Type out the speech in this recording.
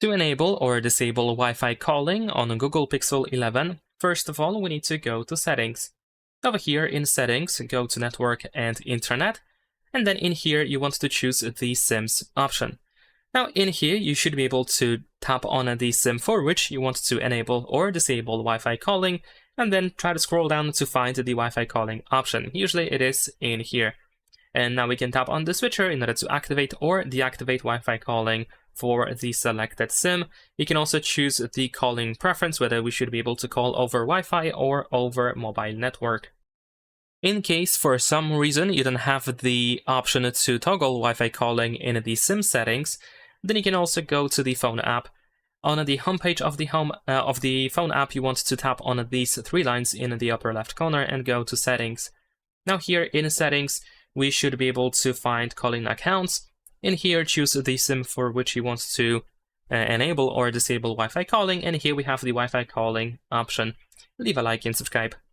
To enable or disable Wi-Fi calling on a Google Pixel 11, first of all, we need to go to Settings. Over here in Settings, go to Network and Internet, and then in here you want to choose the SIMs option. Now in here you should be able to tap on the SIM for which you want to enable or disable Wi-Fi calling, and then try to scroll down to find the Wi-Fi calling option. Usually it is in here. And now we can tap on the switcher in order to activate or deactivate Wi-Fi calling for the selected SIM. You can also choose the calling preference, whether we should be able to call over Wi-Fi or over mobile network. In case for some reason you don't have the option to toggle Wi-Fi calling in the SIM settings, then you can also go to the phone app. On the homepage of the phone app, you want to tap on these three lines in the upper left corner and go to Settings. Now here in Settings, we should be able to find calling accounts. In here, choose the SIM for which you want to enable or disable Wi-Fi calling, and here we have the Wi-Fi calling option. Leave a like and subscribe.